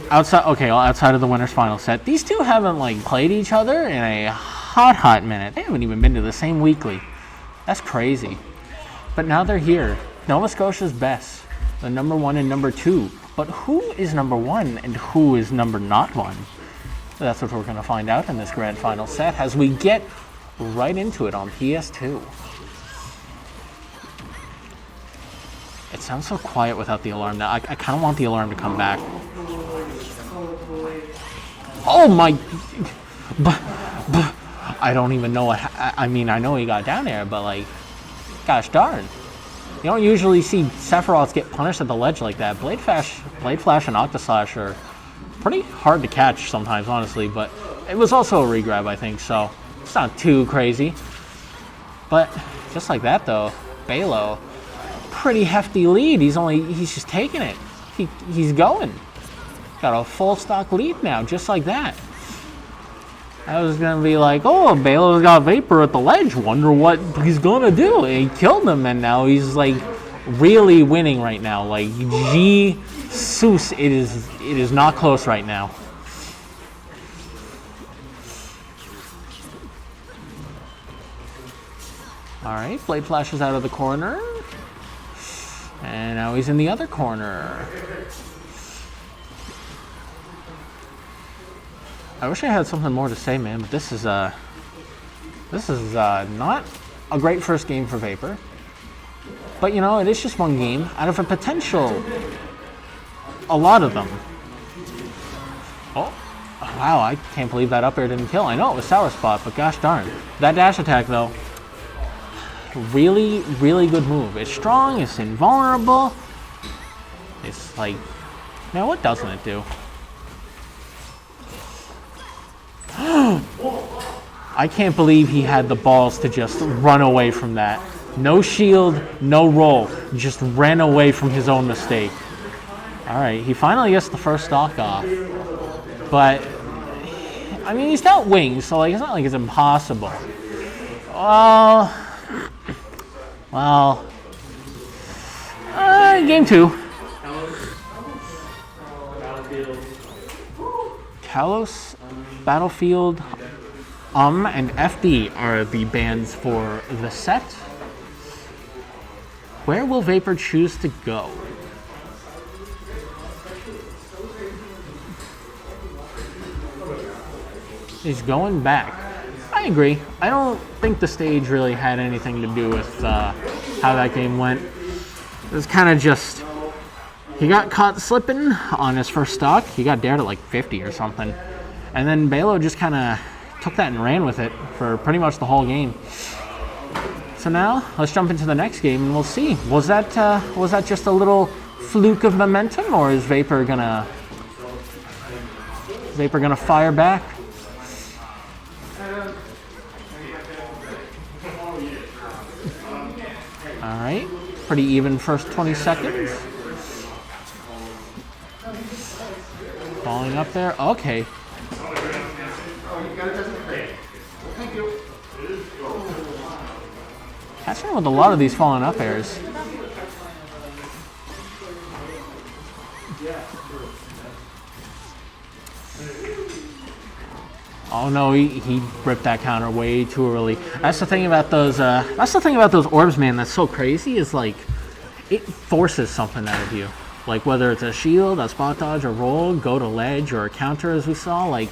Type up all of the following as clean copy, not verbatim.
outside of the winners final set, these two haven't like played each other in a hot minute. They haven't even been to the same weekly. That's crazy. But now they're here. Nova Scotia's best, the number 1 and number 2. But who is number 1 and who is number not 1? That's what we're going to find out in this grand final set as we get right into it on PS2. It sounds so quiet without the alarm now. I kind of want the alarm to come back. Oh my... I don't even know what... I mean, I know he got down there, but like... Gosh darn. You don't usually see Sephiroth get punished at the ledge like that. Blade Flash and Octoslash are pretty hard to catch sometimes, honestly, but it was also a regrab, I think, so it's not too crazy. But just like that, though, Bailo, pretty hefty lead. He's just taking it. He's going. Got a full stock lead now, just like that. I was gonna be like, oh, Bailo's got Vapor at the ledge. Wonder what he's gonna do. And he killed him, and now he's like really winning right now. Like Jesus, it is not close right now. All right, Blade flashes out of the corner, and now he's in the other corner. I wish I had something more to say, man, but this is not a great first game for Vapor. But you know, it is just one game out of a potential a lot of them. Oh, wow, I can't believe that up air didn't kill. I know it was Sour Spot, but gosh darn. That dash attack though, really, really good move. It's strong, it's invulnerable. It's like, man, what doesn't it do? I can't believe he had the balls to just run away from that. No shield, no roll, just ran away from his own mistake. Alright, he finally gets the first stock off. But, I mean, he's got wings, so like it's not like it's impossible. Well, game 2. Kalos, Battlefield, and FD are the bans for the set. Where will Vapor choose to go? He's going back. I agree. I don't think the stage really had anything to do with how that game went. It was kind of just... He got caught slipping on his first stock. He got dared at like 50 or something. And then Bailo just kind of took that and ran with it for pretty much the whole game. So now, let's jump into the next game and we'll see. Was that just a little fluke of momentum, or is Vapor gonna fire back? Alright, pretty even first 20 seconds. Falling up there, okay. Catching with a lot of these falling up airs. Oh no, he ripped that counter way too early. That's the thing about those. That's the thing about those orbs, man. That's so crazy. Is like, it forces something out of you. Like whether it's a shield, a spot dodge, a roll, go to ledge, or a counter, as we saw. Like,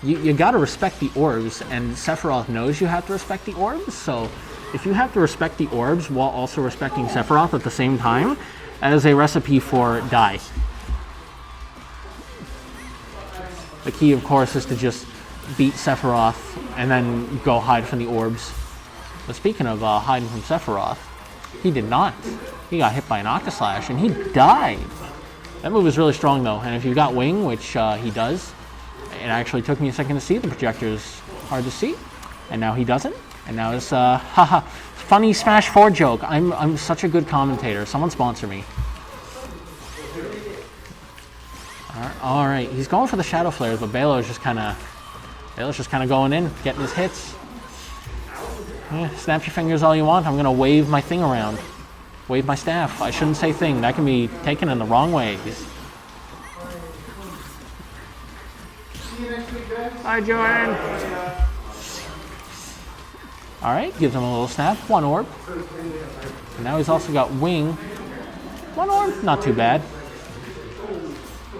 you got to respect the orbs, and Sephiroth knows you have to respect the orbs. So, if you have to respect the orbs while also respecting Sephiroth at the same time, that is a recipe for die. The key, of course, is to just beat Sephiroth and then go hide from the orbs. But speaking of hiding from Sephiroth, he did not. He got hit by an Octoslash and he died. That move is really strong though, and if you've got wing, which he does, it actually took me a second to see. The projector's hard to see, and now he doesn't. And now it's haha, funny Smash 4 joke. I'm such a good commentator. Someone sponsor me. All right, he's going for the shadow flares, but Bailo's just kind of going in, getting his hits. Yeah, snap your fingers all you want. I'm gonna wave my thing around, wave my staff. I shouldn't say thing. That can be taken in the wrong ways. Hi, Jordan. Alright, gives him a little snap. 1 orb. And now he's also got wing. 1 orb, not too bad.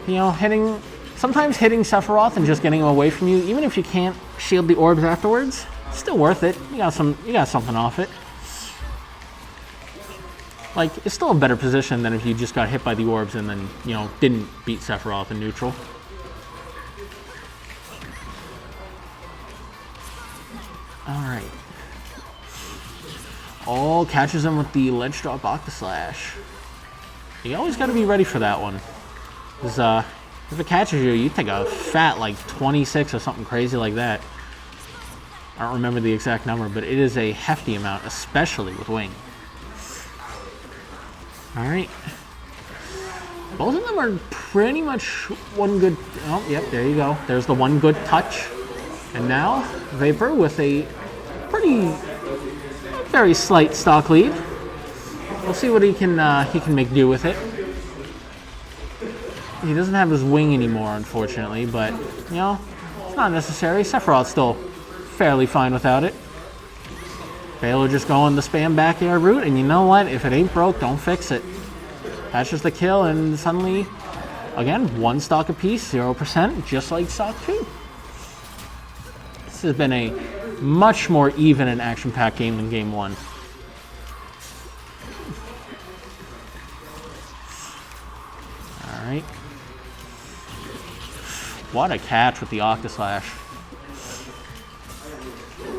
You know, sometimes hitting Sephiroth and just getting him away from you, even if you can't shield the orbs afterwards, it's still worth it. You got something off it. Like, it's still a better position than if you just got hit by the orbs and then, you know, didn't beat Sephiroth in neutral. Alright. Oh, catches him with the ledge drop Octaslash. You always got to be ready for that one. Because if it catches you, you take a fat, like, 26 or something crazy like that. I don't remember the exact number, but it is a hefty amount, especially with wing. Alright. Both of them are pretty much one good... Oh, yep, there you go. There's the one good touch. And now, Vapor with a very slight stock lead. We'll see what he can make do with it. He doesn't have his wing anymore, unfortunately, but, you know, it's not necessary. Sephiroth's still fairly fine without it. Bailo just going the spam back air route, and you know what? If it ain't broke, don't fix it. That's just the kill, and suddenly, again, 1 stock apiece, 0%, just like stock 2. This has been a much more even and action-packed game than game 1. Alright. What a catch with the Octaslash.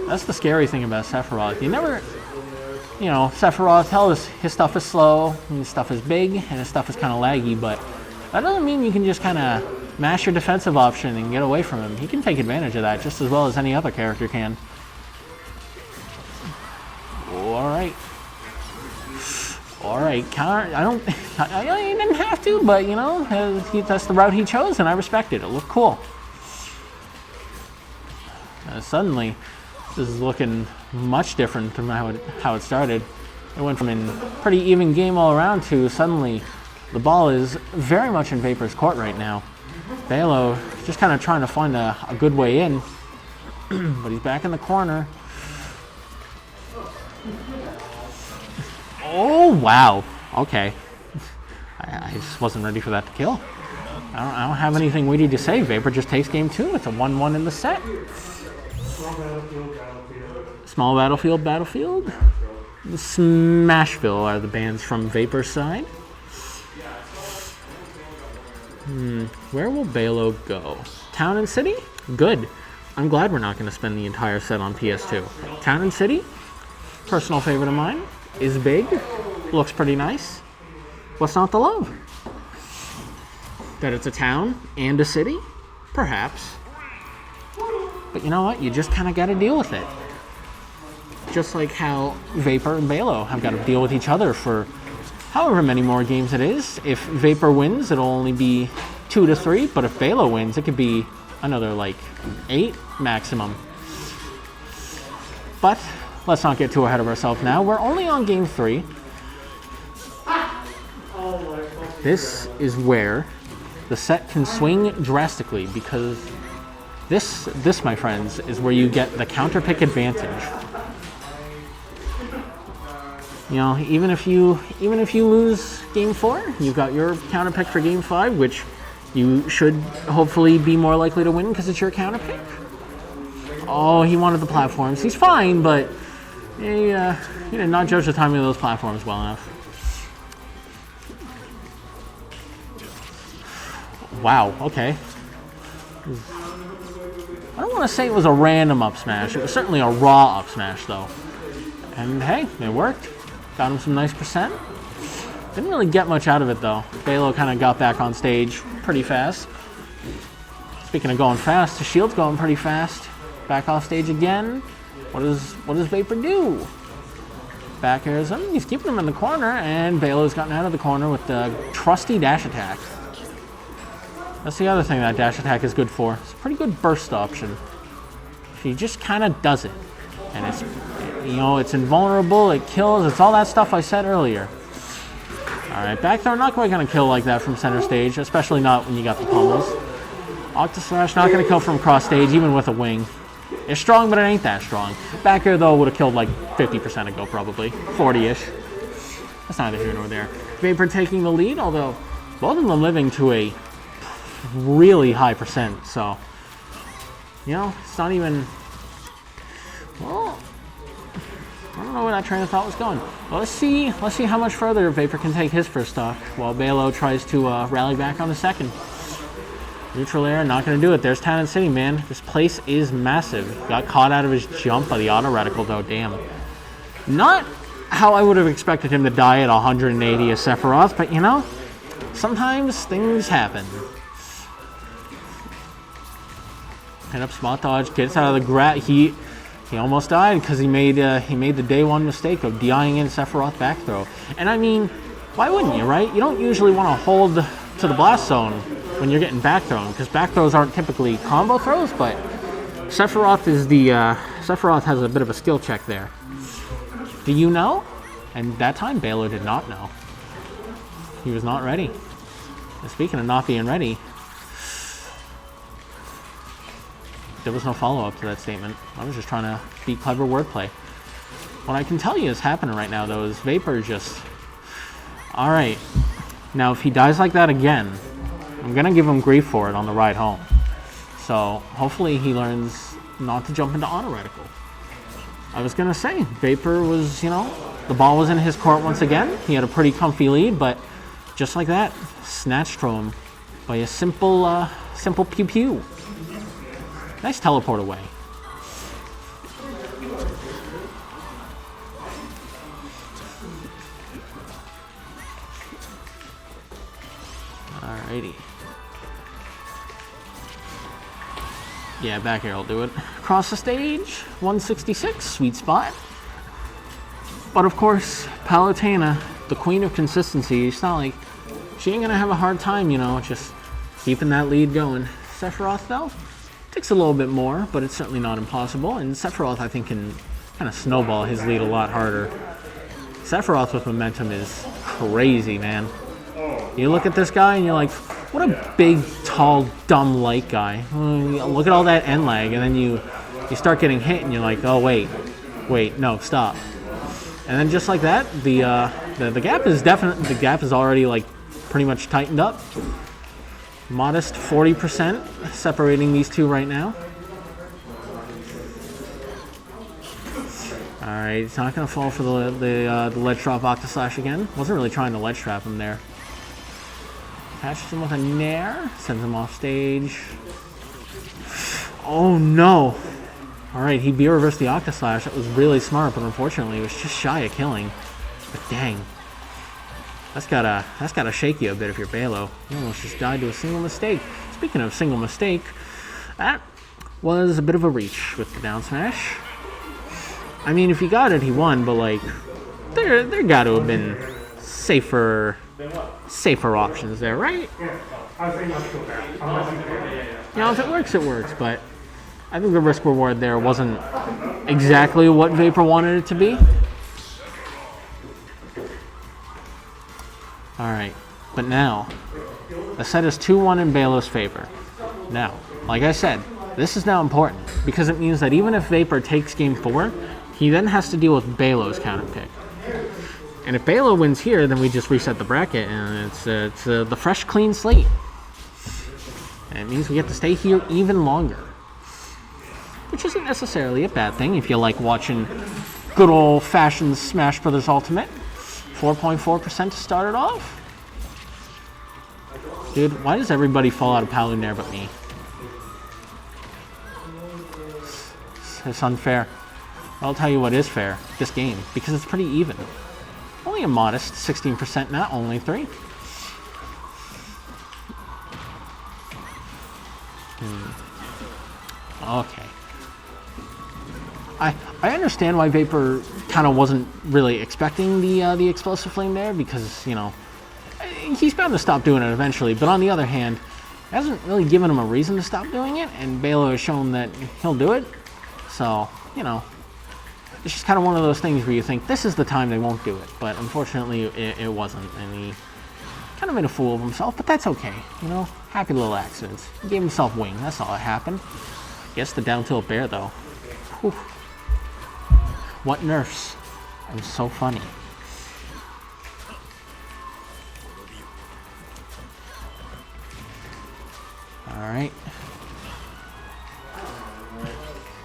That's the scary thing about Sephiroth. You never, you know, Sephiroth, his stuff is slow, his stuff is big, and his stuff is kind of laggy, but that doesn't mean you can just kind of mash your defensive option and get away from him. He can take advantage of that just as well as any other character can. Alright. Alright, counter, I didn't have to, but, you know, that's the route he chose, and I respect it. It looked cool. Suddenly, this is looking much different from how it started. It went from a pretty even game all around to suddenly the ball is very much in Vapor's court right now. Bailo just kind of trying to find a good way in, but he's back in the corner. Oh, wow. Okay. I just wasn't ready for that to kill. I don't have anything witty to say. Vapor just takes game 2. It's a 1-1 in the set. Small Battlefield, Battlefield. Smashville are the bands from Vapor's side. Where will Bailo go? Town and City? Good. I'm glad we're not going to spend the entire set on PS2. Town and City, personal favorite of mine, is big, looks pretty nice. What's not to love? That it's a town and a city? Perhaps. But you know what? You just kind of got to deal with it. Just like how Vapor and Bailo have got to deal with each other for however many more games it is. If Vapor wins, it'll only be 2 to 3, but if Bailo wins, it could be another, like, 8 maximum. But let's not get too ahead of ourselves now. We're only on game 3. This is where the set can swing drastically, because this, my friends, is where you get the counter pick advantage. You know, even if you lose game 4, you've got your counter pick for game 5, which you should hopefully be more likely to win because it's your counter pick. Oh, he wanted the platforms. He's fine, but he did not judge the timing of those platforms well enough. Wow, okay. I don't want to say it was a random up smash. It was certainly a raw up smash, though. And hey, it worked. Got him some nice percent. Didn't really get much out of it, though. Bailo kind of got back on stage pretty fast. Speaking of going fast, the shield's going pretty fast. Back off stage again. What does Vapor do? Back airs him. He's keeping him in the corner, and Bailo's gotten out of the corner with the trusty dash attack. That's the other thing that dash attack is good for. It's a pretty good burst option. She just kind of does it. And it's, you know, it's invulnerable, it kills, it's all that stuff I said earlier. Alright, back throw, not quite going to kill like that from center stage, especially not when you got the pummels. Octoslash not going to kill from cross stage, even with a wing. It's strong, but it ain't that strong. Back air, though, would have killed like 50% ago, probably. 40-ish. That's neither here nor there. Vapor taking the lead, although both of them living to a really high percent, so, you know, it's not even, well, I don't know where that train of thought was going. Well, let's see how much further Vapor can take his first stock, while Bailo tries to rally back on the second. Neutral air, not going to do it. There's Town and City, man. This place is massive. Got caught out of his jump by the auto reticle, though, damn. Not how I would have expected him to die at 180 as Sephiroth, but, you know, sometimes things happen. Pin up spot dodge, gets out of the grab. He almost died because he made the day one mistake of DIing in Sephiroth back throw. And I mean, why wouldn't you, right? You don't usually want to hold to the blast zone when you're getting back thrown, because back throws aren't typically combo throws, but Sephiroth has a bit of a skill check there. Do you know? And that time Bailo did not know. He was not ready. And speaking of not being ready, there was no follow-up to that statement. I was just trying to be clever wordplay. What I can tell you is happening right now, though, is Vapor just... Alright. Now, if he dies like that again, I'm going to give him grief for it on the ride home. So, hopefully he learns not to jump into auto reticle. I was going to say, Vapor was, you know, the ball was in his court once again. He had a pretty comfy lead, but just like that, snatched from him by a simple pew-pew. Nice teleport away. Alrighty. Yeah, back air will do it. Across the stage, 166, sweet spot. But of course, Palutena, the queen of consistency, it's not like she ain't gonna have a hard time, you know, just keeping that lead going. Sephiroth, though, takes a little bit more, but it's certainly not impossible. And Sephiroth, I think, can kind of snowball his lead a lot harder. Sephiroth with momentum is crazy, man. You look at this guy and you're like, what a big, tall, dumb light guy. Look at all that end lag, and then you start getting hit and you're like, oh wait, no, stop. And then just like that, the gap is already like pretty much tightened up. Modest 40% separating these two right now. Alright, he's not going to fall for the ledge drop Octoslash again. Wasn't really trying to ledge trap him there. Catches him with a nair, sends him off stage. Oh no! Alright, he B-reversed the Octoslash. That was really smart, but unfortunately it was just shy of killing. But dang. That's gotta shake you a bit if you're Bailo. You almost just died to a single mistake. Speaking of single mistake, that was a bit of a reach with the down smash. I mean, if he got it, he won, but like, there got to have been safer options there, right? You know, if it works, it works, but I think the risk reward there wasn't exactly what Vapor wanted it to be. Alright, but now, the set is 2-1 in Bailo's favor. Now, like I said, this is now important, because it means that even if Vapor takes game 4, he then has to deal with Bailo's counter pick. And if Bailo wins here, then we just reset the bracket, and it's the fresh, clean slate. And it means we get to stay here even longer. Which isn't necessarily a bad thing if you like watching good old-fashioned Smash Brothers Ultimate. 4.4% to start it off. Dude, why does everybody fall out of Palutena but me? It's unfair. I'll tell you what is fair, this game, because it's pretty even. Only a modest 16% now, only 3. Okay. I understand why Vapor kind of wasn't really expecting the explosive flame there, because, you know, he's bound to stop doing it eventually, but on the other hand, it hasn't really given him a reason to stop doing it, and Bailo has shown that he'll do it. So, you know, it's just kind of one of those things where you think, this is the time they won't do it, but unfortunately it wasn't, and he kind of made a fool of himself, but that's okay, you know? Happy little accidents. He gave himself wing. That's all that happened. Guess the down tilt bear, though. Whew. What nerfs? I'm so funny. Alright.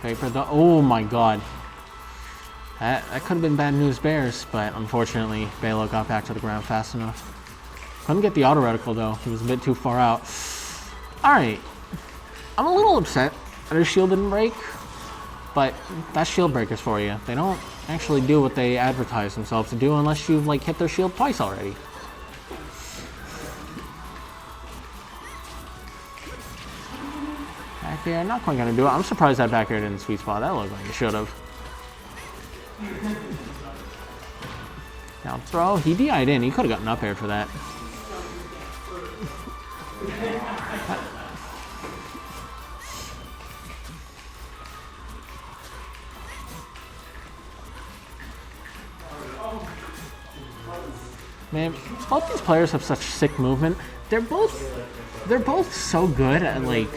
Vapor the... Oh my god. That could have been bad news bears, but unfortunately, Bailo got back to the ground fast enough. Couldn't get the auto reticle though. He was a bit too far out. Alright. I'm a little upset that his shield didn't break, but that's shield breakers for you. They don't actually do what they advertise themselves to do unless you've like hit their shield twice already. Back air, not quite gonna do it. I'm surprised that back air didn't sweet spot. That looked like it should have. Down throw. He DI'd in. He could have gotten up air for that. Man, both these players have such sick movement. They're both so good at like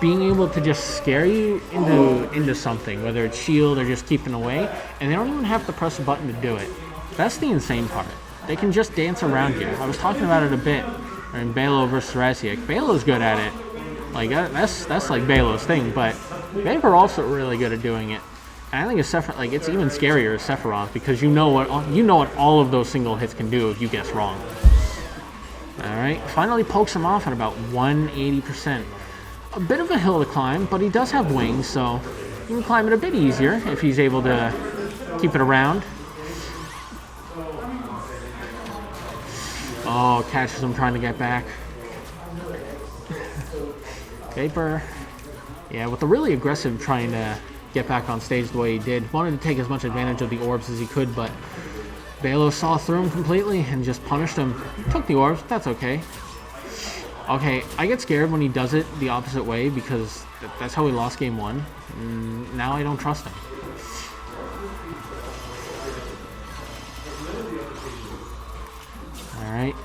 being able to just scare you into something, whether it's shield or just keeping away, and they don't even have to press a button to do it. That's the insane part. They can just dance around you. I was talking about it a bit in Bailo versus Raziek. Bailo's good at it. Like that's like Bailo's thing, but Vapor also really good at doing it. And I think it's even scarier as Sephiroth because you know what all of those single hits can do if you guess wrong. All right, finally pokes him off at about 180%. A bit of a hill to climb, but he does have wings, so he can climb it a bit easier if he's able to keep it around. Oh, catches him trying to get back. Vapor, yeah, with the really aggressive trying to get back on stage the way he did. Wanted to take as much advantage of the orbs as he could, but Bailo saw through him completely and just punished him. Took the orbs, that's okay. Okay, I get scared when he does it the opposite way because that's how he lost game 1. Now I don't trust him. Alright,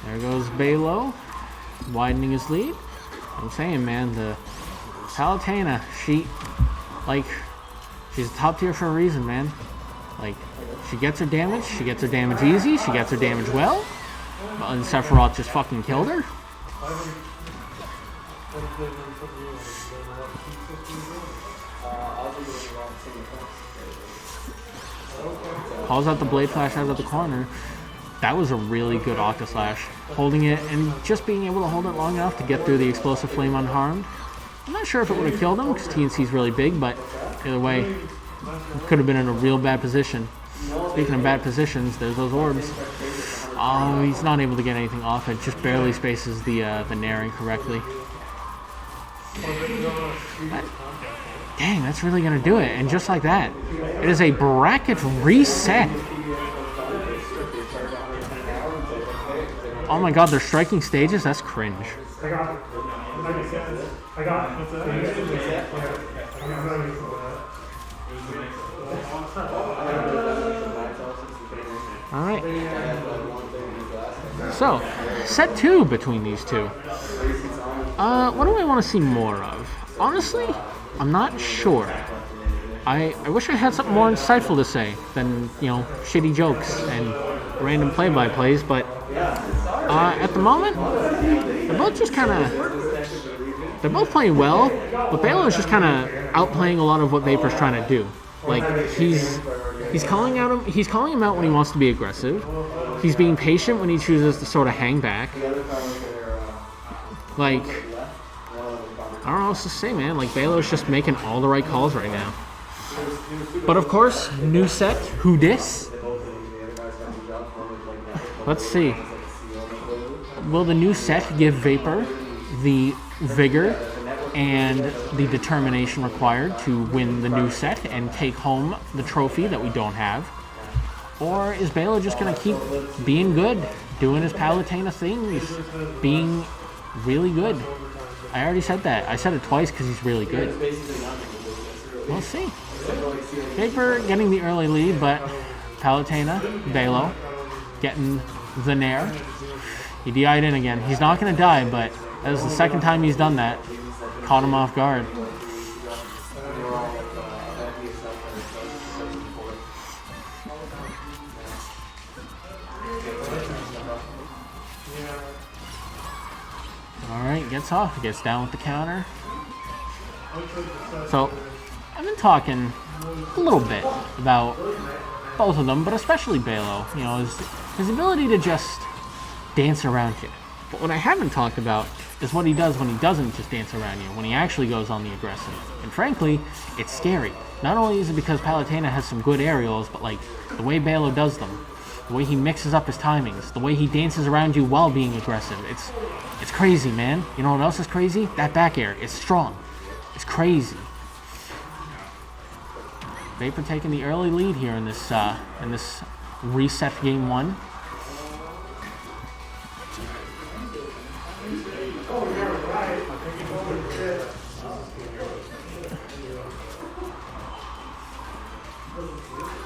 there goes Bailo, widening his lead. I'm saying, man, the Palutena, she's top tier for a reason, man. Like, she gets her damage easy, she gets her damage well, and Sephiroth just fucking killed her. Calls out the blade flash out of the corner. That was a really good Octa Slash. Holding it and just being able to hold it long enough to get through the explosive flame unharmed. I'm not sure if it would have killed him because TNC's really big, but either way, it could have been in a real bad position. Speaking of bad positions, there's those orbs. Oh, he's not able to get anything off it. Just barely spaces the nairing correctly. Dang, that's really going to do it. And just like that, it is a bracket reset. Oh my god, they're striking stages? That's cringe. Alright. So, set 2 between these two. What do I want to see more of? Honestly, I'm not sure. I wish I had something more insightful to say than, shitty jokes and random play-by-plays, but at the moment, they're both just kind of... They're both playing well, but Bailo is just kind of outplaying a lot of what Vapor's trying to do. Like, he's calling him out when he wants to be aggressive. He's being patient when he chooses to sort of hang back. Like, I don't know what else to say, man. Like, Bailo's just making all the right calls right now. But of course, new set, who dis? Let's see. Will the new set give Vapor the vigor and the determination required to win the new set and take home the trophy that we don't have? Or is Bailo just going to keep being good, doing his Palutena things, being really good? I already said that. I said it twice because he's really good. We'll see. Vapor getting the early lead, but Palutena, Bailo getting the nair. He DI'd in again. He's not going to die, but that was the second time he's done that. Caught him off guard. Alright, gets off. Gets down with the counter. So, I've been talking a little bit about both of them, but especially Bailo. You know, his ability to just dance around you. But what I haven't talked about is what he does when he doesn't just dance around you, when he actually goes on the aggressive. And frankly, it's scary. Not only is it because Palutena has some good aerials, but like the way Bailo does them, the way he mixes up his timings, the way he dances around you while being aggressive. It's crazy, man. You know what else is crazy? That back air. It's strong. It's crazy. Vapor taking the early lead here in this reset game 1.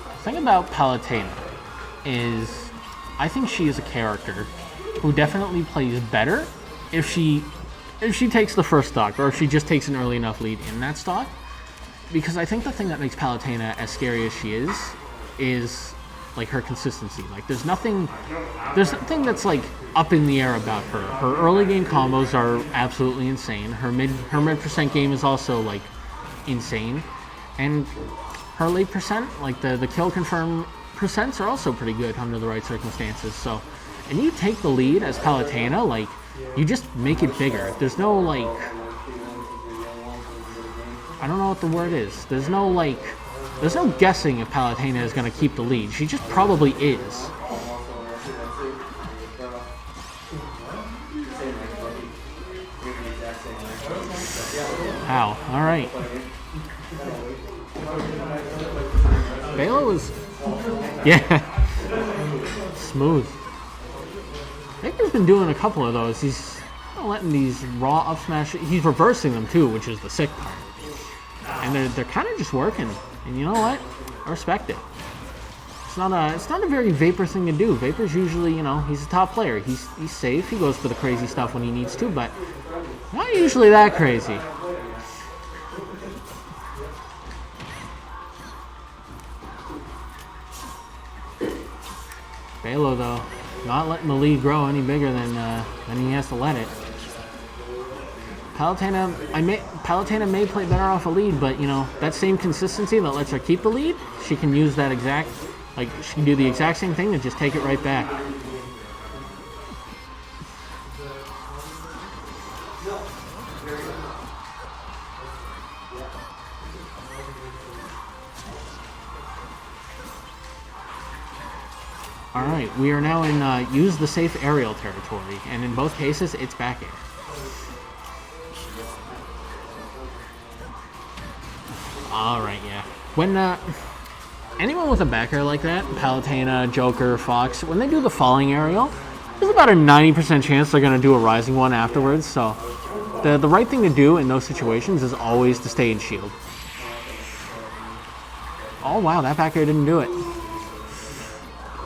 The thing about Palutena is I think she is a character who definitely plays better if she takes the first stock, or if she just takes an early enough lead in that stock. Because I think the thing that makes Palutena as scary as she is like her consistency. Like there's nothing that's like up in the air about her. Her early game combos are absolutely insane. Her mid percent game is also like insane. And her late percent, like the kill confirm percents are also pretty good under the right circumstances. So, and you take the lead as Palutena, like you just make it bigger. There's no like, I don't know what the word is. There's no guessing if Palutena is going to keep the lead. She just probably is. Wow. All right. Bailo is, yeah, smooth. Victor's been doing a couple of those. He's letting these raw up smash. He's reversing them too, which is the sick part. And they're kind of just working. And you know what? I respect it. It's not a very Vapor thing to do. Vapor's usually, you know, he's a top player. He's safe. He goes for the crazy stuff when he needs to, but not usually that crazy. Bailo, though, not letting the lead grow any bigger than he has to let it. Palutena may play better off a lead, but you know that same consistency that lets her keep the lead, she can use that she can do the exact same thing and just take it right back. Alright, we are now in use the safe aerial territory, and in both cases, it's back air. Alright, yeah. When anyone with a back air like that, Palutena, Joker, Fox, when they do the falling aerial, there's about a 90% chance they're going to do a rising one afterwards, so the right thing to do in those situations is always to stay in shield. Oh wow, that back air didn't do it.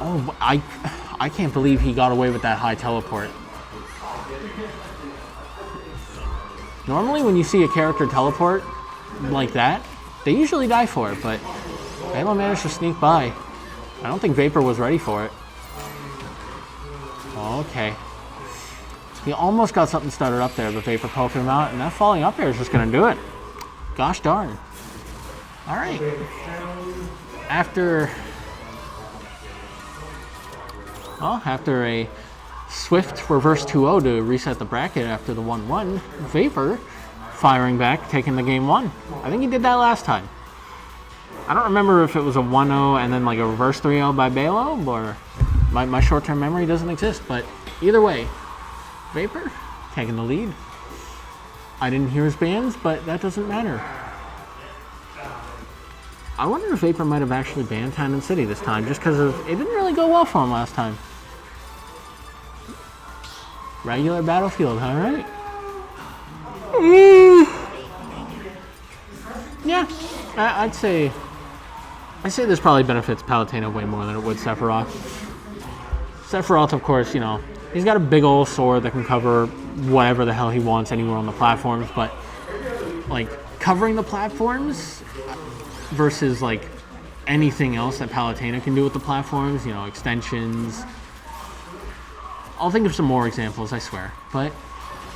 Oh, I can't believe he got away with that high teleport. Normally when you see a character teleport like that, they usually die for it, but Bailo managed to sneak by. I don't think Vapor was ready for it. Okay. He almost got something started up there, but Vapor poked him out, and that falling up air is just going to do it. Gosh darn. All right. After a swift reverse 2-0 to reset the bracket after the 1-1, Vapor firing back, taking the game 1. I think he did that last time. I don't remember if it was a 1-0 and then like a reverse 3-0 by Bailo, or my short-term memory doesn't exist, but either way, Vapor taking the lead. I didn't hear his bans, but that doesn't matter. I wonder if Vapor might have actually banned Tandem City this time, just because it didn't really go well for him last time. Regular Battlefield, alright. Yeah, I'd say this probably benefits Palutena way more than it would Sephiroth. Sephiroth, of course, you know, He's got a big old sword that can cover whatever the hell he wants anywhere on the platforms, but like covering the platforms versus like anything else that Palutena can do with the platforms, you know, extensions. I'll think of some more examples, I swear. But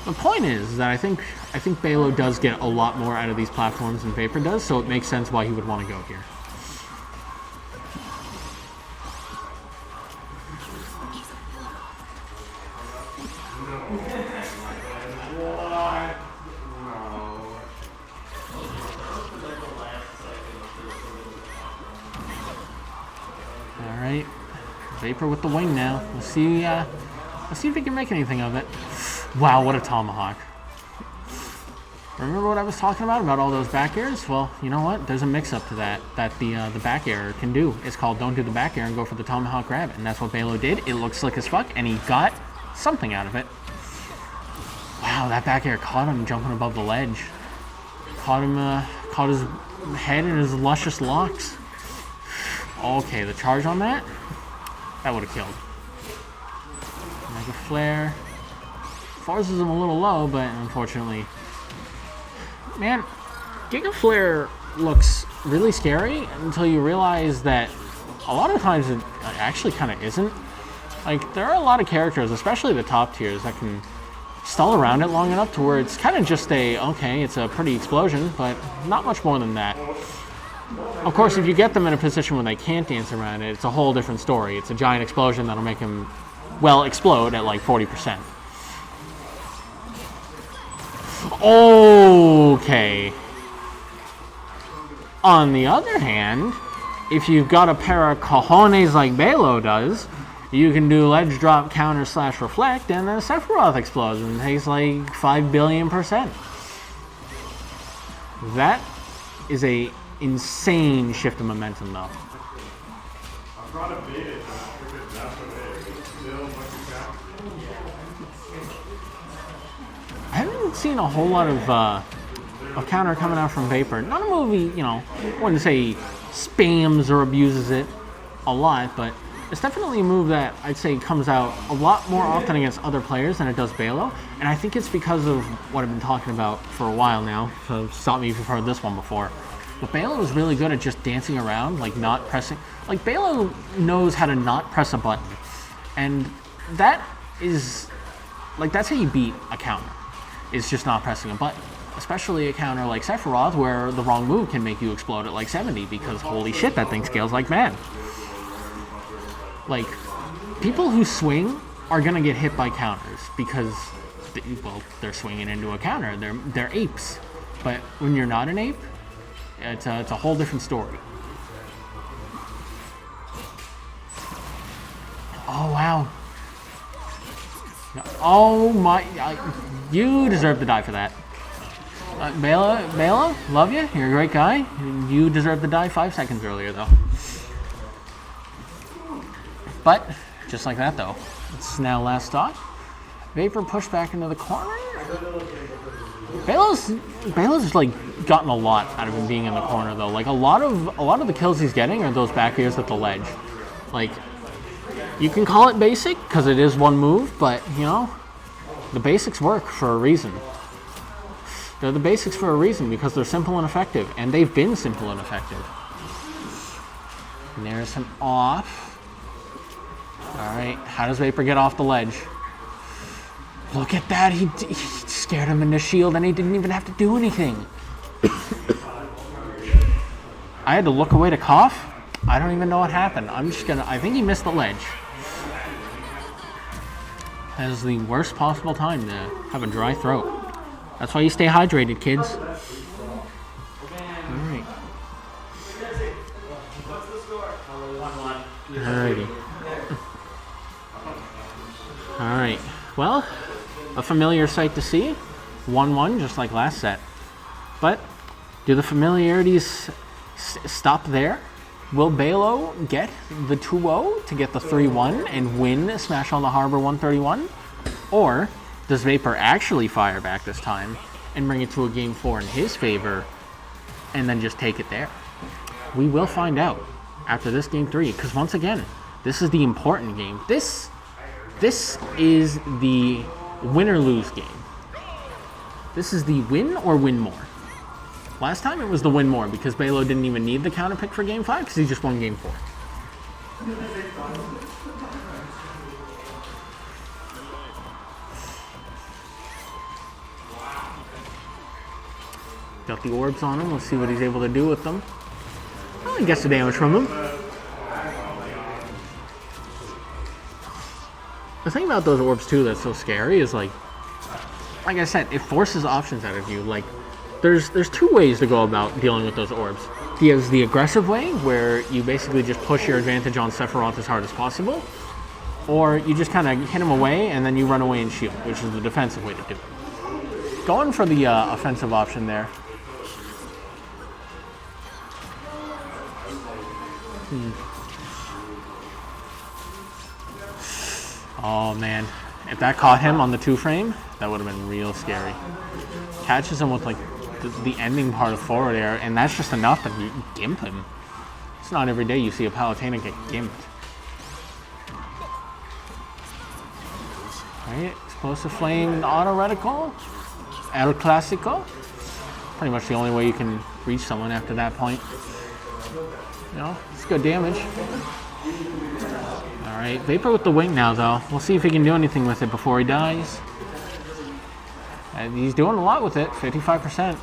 the point is that I think Bailo does get a lot more out of these platforms than Vapor does, so it makes sense why he would want to go here. Alright, Vapor with the wing now. Let's see if he can make anything of it. Wow, what a tomahawk. Remember what I was talking about all those back airs? Well, you know what? There's a mix-up to that the back air can do. It's called don't do the back air and go for the tomahawk grab. And that's what Bailo did. It looked slick as fuck, and he got something out of it. Wow, that back air caught him jumping above the ledge. Caught his head in his luscious locks. Okay, the charge on that would have killed. Mega flare. Forces him a little low, but unfortunately... Man, Giga Flare looks really scary until you realize that a lot of times it actually kind of isn't. Like, there are a lot of characters, especially the top tiers, that can stall around it long enough to where it's kind of just it's a pretty explosion, but not much more than that. Of course, if you get them in a position where they can't dance around it, it's a whole different story. It's a giant explosion that'll make him, well, explode at like 40%. Okay. On the other hand, if you've got a pair of cojones like Bailo does, you can do ledge drop counter / reflect, and then Sephiroth explodes and takes like 5 billion%. That is a insane shift of momentum, though. I haven't seen a whole lot of counter coming out from Vapor. Not a movie, you know, I wouldn't say spams or abuses it a lot, but it's definitely a move that I'd say comes out a lot more often against other players than it does Bailo. And I think it's because of what I've been talking about for a while now, so stop me if you've heard this one before. But Bailo is really good at just dancing around, like not pressing. Like, Bailo knows how to not press a button. And that is, like, that's how you beat a counter. It's just not pressing a button. Especially a counter like Sephiroth, where the wrong move can make you explode at like 70, because holy shit, that thing scales like mad. Like, people who swing are gonna get hit by counters because, well, they're swinging into a counter. They're apes. But when you're not an ape, it's a whole different story. Oh, wow. Oh, my. You deserve to die for that. Bailo, love you. You're a great guy. You deserve to die 5 seconds earlier, though. But, just like that, though. It's now last stock. Vapor pushed back into the corner. Bailo's like gotten a lot out of him being in the corner, though. Like, a lot of the kills he's getting are those back airs at the ledge. Like, you can call it basic because it is one move, but you know, the basics work for a reason. They're the basics for a reason because they're simple and effective, and they've been simple and effective. And there's him off. All right, how does Vapor get off the ledge? Look at that, he scared him in the shield and he didn't even have to do anything. I had to look away to cough. I don't even know what happened. I think he missed the ledge. That is the worst possible time to have a dry throat. That's why you stay hydrated, kids. Alright. Alrighty. Alright. Well, a familiar sight to see. 1-1, just like last set. But do the familiarities stop there? Will Bailo get the 2-0 to get the 3-1 and win Smash on the Harbor 131? Or does Vapor actually fire back this time and bring it to a game 4 in his favor and then just take it there? We will find out after this game 3, because once again, this is the important game. This This is the win or lose game. This is the win or win more. Last time it was the win more because Bailo didn't even need the counter pick for game 5 because he just won game 4. Got the orbs on him. Let's see what he's able to do with them. Well, he gets the damage from them. The thing about those orbs too that's so scary is like I said, it forces options out of you. Like there's 2 ways to go about dealing with those orbs. There's the aggressive way where you basically just push your advantage on Sephiroth as hard as possible, or you just kind of hit him away and then you run away and shield, which is the defensive way to do it. Going for the offensive option there. Oh man, if that caught him on the 2 frame, that would have been real scary. Catches him with like the ending part of forward air, and that's just enough to gimp him. It's not every day you see a Palutena get gimped. Right, explosive flame, auto reticle, El Clasico. Pretty much the only way you can reach someone after that point. You know, it's good damage. Alright, Vapor with the wing now though. We'll see if he can do anything with it before he dies. And he's doing a lot with it, 55%.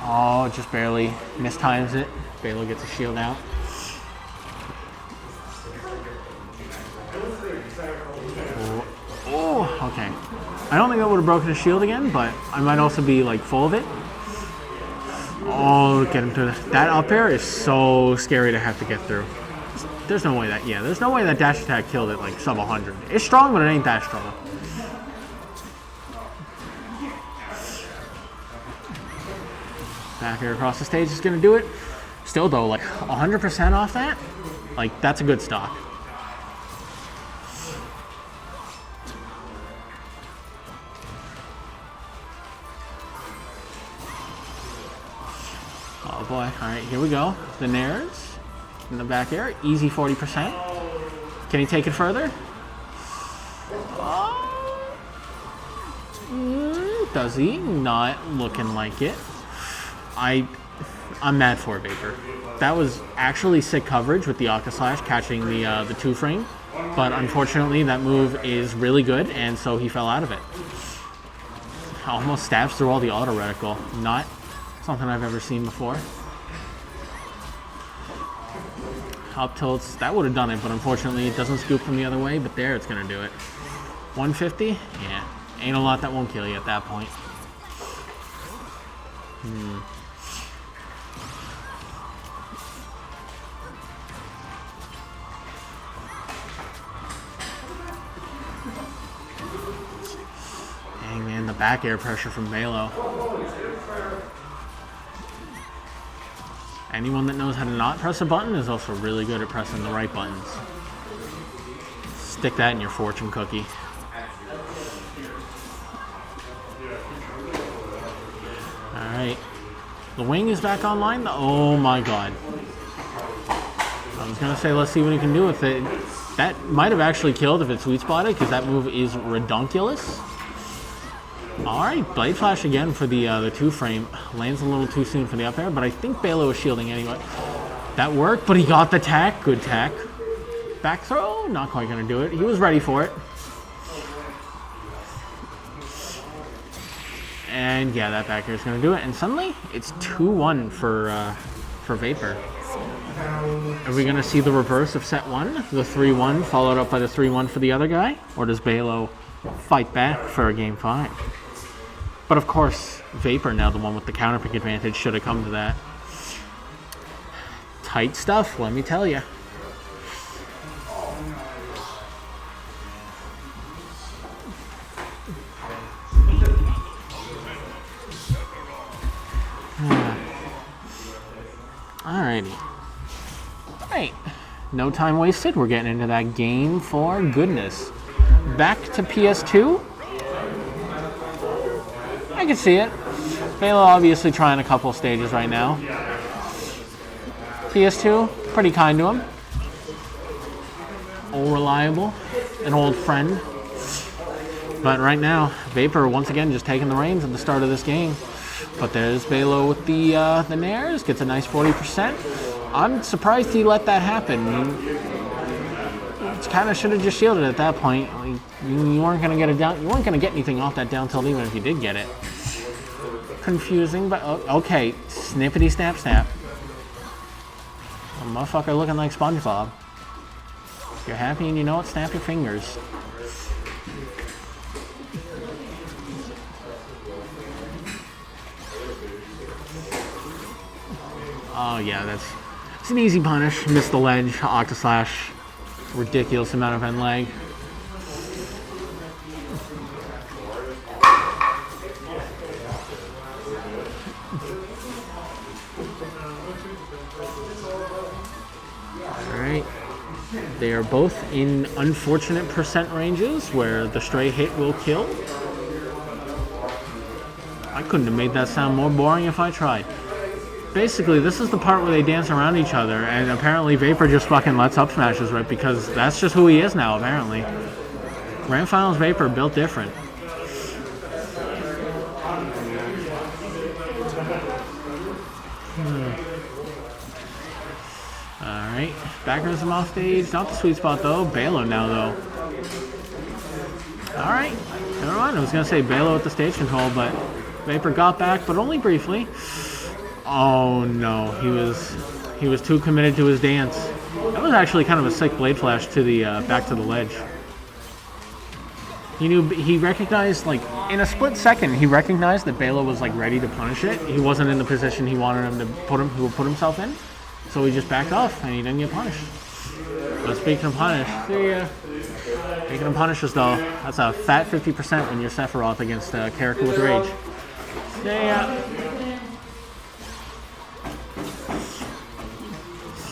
Oh, just barely mistimes it. Bailo gets a shield out. Oh, okay. I don't think that would have broken his shield again, but I might also be like full of it. Oh, get him to that up air is so scary to have to get through. There's no way that, there's no way that dash attack killed it like sub 100. It's strong, but it ain't that strong. Back here across the stage is gonna do it. Still though, like 100% off that, like that's a good stock. Oh boy, all right, here we go. The Nairs in the back air, easy 40%. Can he take it further? Does he? Not looking like it. I'm mad for Vapor. That was actually sick coverage with the Octa Slash catching the 2 frame, but unfortunately that move is really good, and so he fell out of it. Almost stabs through all the auto reticle. Not something I've ever seen before. Up tilts, that would have done it, but unfortunately it doesn't scoop from the other way, but there it's gonna do it. 150? Yeah. Ain't a lot that won't kill you at that point. Dang man, the back air pressure from Bailo. Anyone that knows how to not press a button is also really good at pressing the right buttons. Stick that in your fortune cookie. Alright. The wing is back online. Oh my god. I was going to say, let's see what he can do with it. That might have actually killed if it sweet spotted, because that move is redonkulous. Alright, Blade Flash again for the 2 frame. Lands a little too soon for the up air, but I think Bailo is shielding anyway. That worked, but he got the tack. Good tack. Back throw? Not quite going to do it. He was ready for it. And yeah, that back air is going to do it. And suddenly, it's 2-1 for Vapor. Are we going to see the reverse of set 1? The 3-1 followed up by the 3-1 for the other guy? Or does Bailo fight back for a game 5? But of course, Vapor, now the one with the counterpick advantage, should have come to that. Tight stuff, let me tell you. Alrighty. Alright. No time wasted. We're getting into that game 4 goodness. Back to PS2. I can see it. Bailo obviously trying a couple stages right now. PS2, pretty kind to him. old reliable, an old friend. But right now, Vapor once again just taking the reins at the start of this game. But there's Bailo with the nairs, gets a nice 40%. I'm surprised he let that happen. He kind of should have just shielded at that point. You weren't gonna get it down. You weren't gonna get anything off that down tilt even if you did get it. Confusing, but okay. Snippety snap snap. A motherfucker looking like SpongeBob. If you're happy and you know it, snap your fingers. Oh yeah, it's an easy punish. Missed the ledge, Octaslash, ridiculous amount of end lag. Alright. They are both in unfortunate percent ranges where the stray hit will kill. I couldn't have made that sound more boring if I tried. Basically, this is the part where they dance around each other, and apparently Vapor just fucking lets up smashes, right? Because that's just who he is now, apparently. Grand Finals Vapor built different. Alright, backers him off stage. Not the sweet spot though. Bailo now though. Alright, never mind. I was gonna say Bailo with the stage control, but Vapor got back, but only briefly. Oh no, he was too committed to his dance. That was actually kind of a sick blade flash to the back to the ledge. He recognized, like, in a split second, he recognized that Bailo was like ready to punish it. He wasn't in the position he wanted him to put himself in, so he just backed off and he didn't get punished. But speaking of punish, speaking of punishes though, that's a fat 50% when you're Sephiroth against a character with rage. Yeah.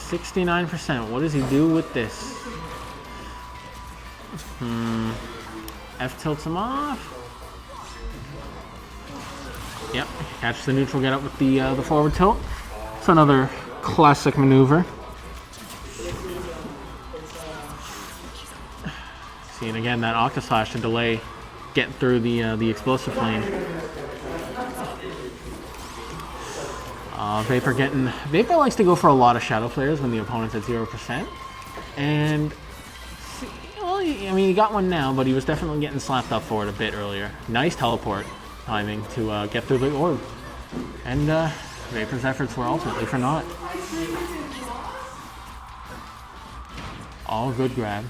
69%. What does he do with this? F tilts him off. Yep. Catch the neutral get up with the forward tilt. It's another classic maneuver. See, and again, that Octaslash to delay getting through the explosive flame. Vapor likes to go for a lot of shadow flares when the opponent's at 0%. And, well, I mean, he got one now, but he was definitely getting slapped up for it a bit earlier. Nice teleport timing to get through the orb. And Vapor's efforts were ultimately for naught. All good grab.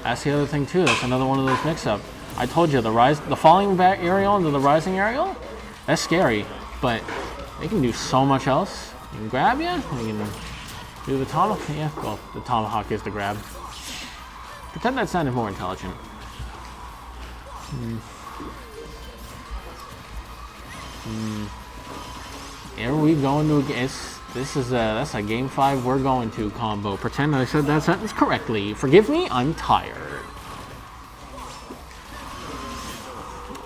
That's the other thing too. That's another one of those mix-up. I told you, the falling back aerial into the rising aerial, that's scary. But they can do so much else. They can grab you. They can do the tomahawk. Yeah, well, the tomahawk is the grab. Pretend that sounded more intelligent. Here we going to that's a game 5 we're going to combo. Pretend I said that sentence correctly. Forgive me, I'm tired.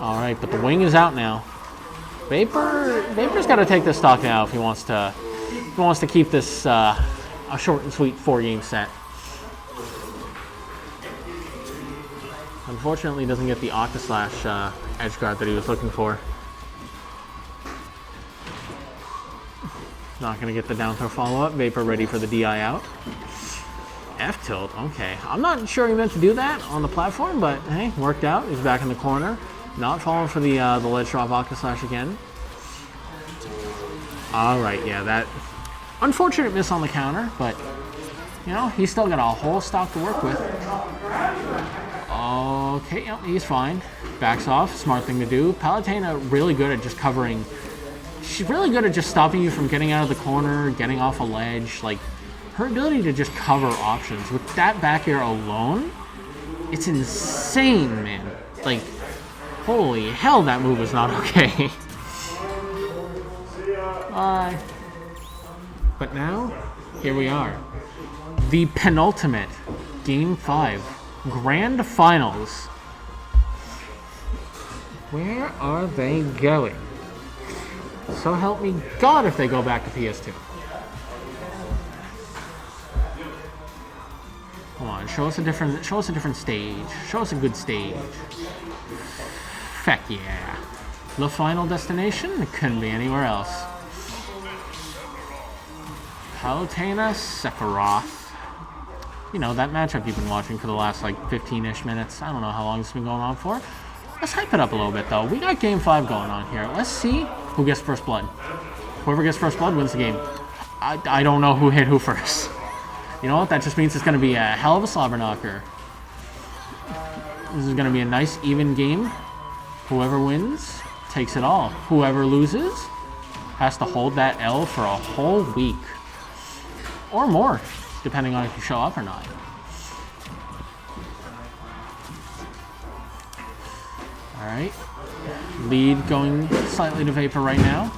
All right, but the wing is out now. Vapor's got to take this stock now if he wants to keep this a short and sweet 4-game set. Unfortunately, he doesn't get the Octaslash edge guard that he was looking for. Not going to get the down throw follow-up. Vapor ready for the DI out. F tilt, okay. I'm not sure he meant to do that on the platform, but hey, worked out. He's back in the corner. Not falling for the ledge drop Octaslash again. Alright, yeah, that unfortunate miss on the counter, but you know, he's still got a whole stock to work with. Okay, yep, he's fine. Backs off, smart thing to do. Palutena really good at just covering. She's really good at just stopping you from getting out of the corner, getting off a ledge. Like, her ability to just cover options with that back air alone, it's insane, man. Like, holy hell, that move is not okay. Bye. But now, here we are. The penultimate Game 5 Grand Finals. Where are they going? So help me God if they go back to PS2. Show us a different stage. Show us a good stage. Feck yeah. The final destination? It couldn't be anywhere else. Palutena, Sephiroth. You know, that matchup you've been watching for the last, like, 15-ish minutes. I don't know how long it's been going on for. Let's hype it up a little bit, though. We got Game 5 going on here. Let's see who gets first blood. Whoever gets first blood wins the game. I don't know who hit who first. You know what? That just means it's going to be a hell of a slobber knocker. This is going to be a nice, even game. Whoever wins takes it all. Whoever loses has to hold that L for a whole week. Or more, depending on if you show up or not. Alright. Lead going slightly to Vapor right now.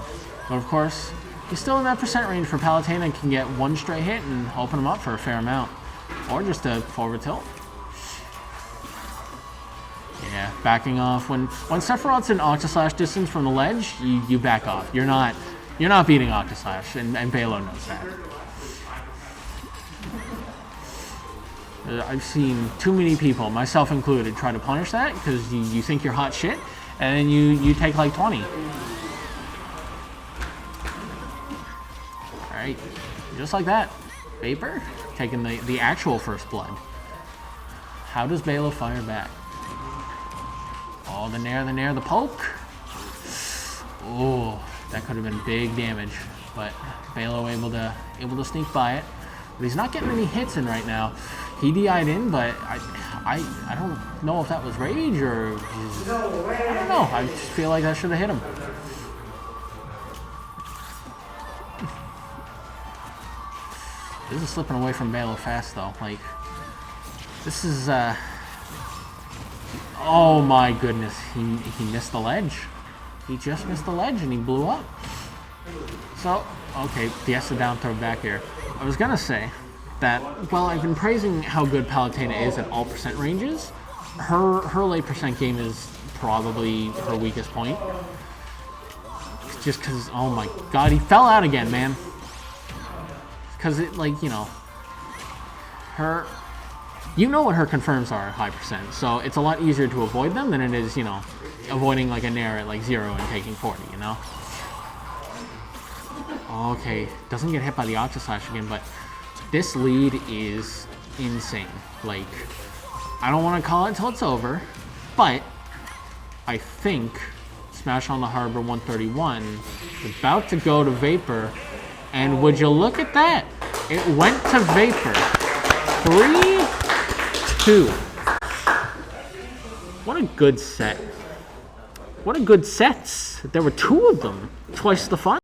But of course, he's still in that percent range for Palutena and can get one straight hit and open him up for a fair amount. Or just a forward tilt. Yeah, backing off. When Sephiroth's in Octaslash distance from the ledge, you back off. You're not beating Octaslash, and Bailo knows that. I've seen too many people, myself included, try to punish that because you think you're hot shit, and then you take like 20. Alright, just like that. Vapor taking the actual first blood. How does Bailo fire back? Oh, the nair, the poke. Oh, that could have been big damage, but Bailo able to sneak by it. But he's not getting any hits in right now. He DI'd in, but I don't know if that was rage or just, I don't know. I just feel like I should have hit him. This is slipping away from Bailo fast though. Like, this is oh my goodness, he missed the ledge. He just missed the ledge and he blew up. So, okay, yes, the down throw back here. I was gonna say that, well, I've been praising how good Palutena is at all percent ranges. Her late percent game is probably her weakest point. Just because, oh my god, he fell out again, man. Because it, like, you know, you know what her confirms are at high percent, so it's a lot easier to avoid them than it is, you know, avoiding like a nair at like 0 and taking 40, you know? Okay, doesn't get hit by the Octaslash again, but this lead is insane. Like, I don't want to call it until it's over, but I think Smash on the Harbor 131 is about to go to Vapor, and would you look at that? It went to Vapor. 3-2. What a good set. What a good sets. There were 2 of them. Twice the fun.